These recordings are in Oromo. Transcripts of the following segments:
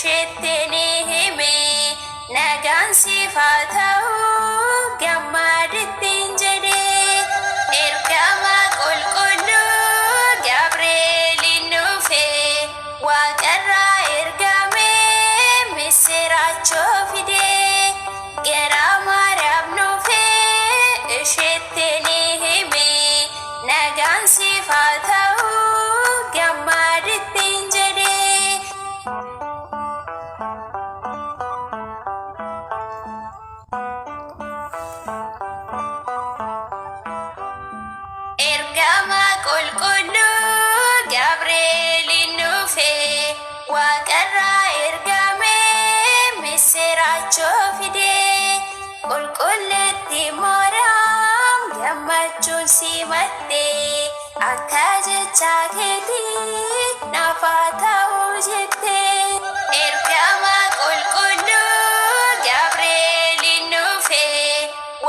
isheettini hime nagaan siif haa ta'u gammadittiin jedhe ergama qulqulluu Gabreeliin dhufe waaqarraa ergame misiraachoo fide gara Maariyaam dhufe isheettini hime nagaan siif haa ta'u gammadittiin jedhe ergama qulqulluu Gabreeliin dhufe waaqarraa ergame misiraachoo fide qulqulleetti Maariyaam gammachuun simatte akka jecha keetii naaf haa ta'u jette ergama qulqulluu Gabreeliin dhufe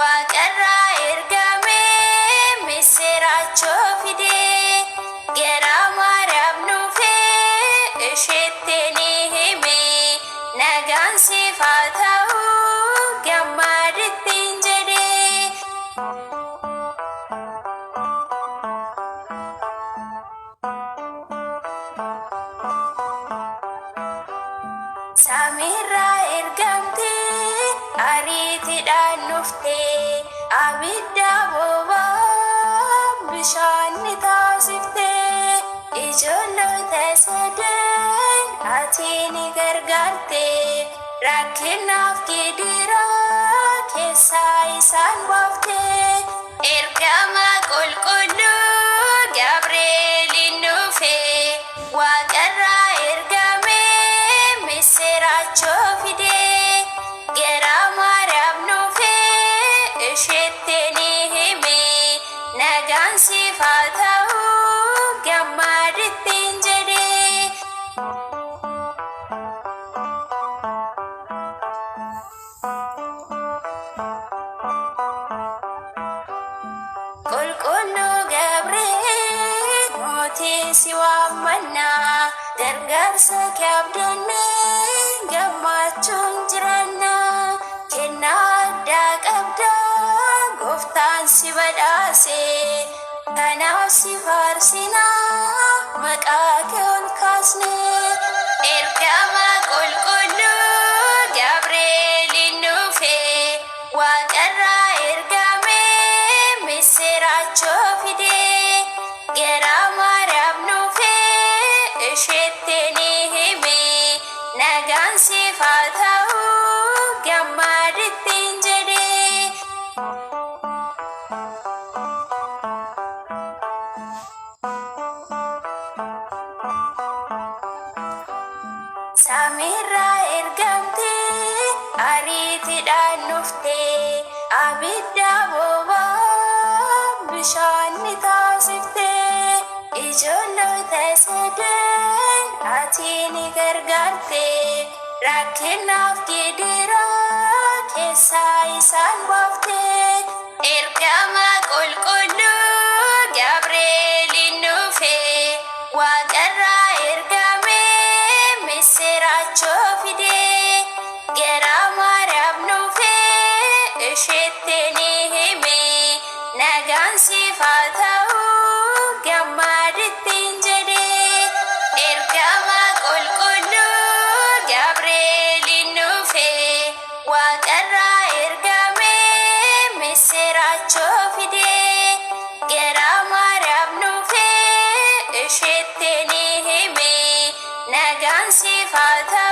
waaqarraa ergame misiraachoo fide gara Maariyaam dhufe isheettini hime nagaan siif haa ta'u gammadittiin jedhe samiirraa ergamte ariitiidhaan dhufte abidda bobaa bishaan ni taasifte ijoollota sadan ati ni gargaarte rakkinaaf gidiraa keessaa isaan baafte ergama qulqulluu Gabreeliin dhufe waaqarraa ergame misiraachoo fide gara Maariyaam dhufe isheettini hime nagaan siif haa ta'u gammadittiin jedhe qulqulluu Gabreel mootii si waammanna gargaarsa kee abdannee gammachuun jiraanna kennaa addaa qabda gooftaan si badhaase kanaaf si faarsina maqaa kee ol kaasne ergama qulqulluu Gabreeliin dhufe waaqarraa ergame misiraachoo fide gara Maariyaam dhufe isheettini hime nagaan siif haa ta'u gammadittiin jedhe samiirraa ergamte ariitiidhaan dhufte abidda bobaa bishaan ni taasifte ijoollota sadan ati ni gargaarte rakkinaaf gidiraa keessaa isaan baafte ergama qulqulluu Gabreeliin dhufe waaqarraa ergame misiraachoo fide gara Maariyaam dhufe isheettini hime nagaan siif haa ta'u gammadittiin jedhe ergama qulqulluu Gabreeliin dhufe waaqarraa ergame misiraachoo fide gara Maariyaam dhufe isheettini hime nagaan siif haa ta'u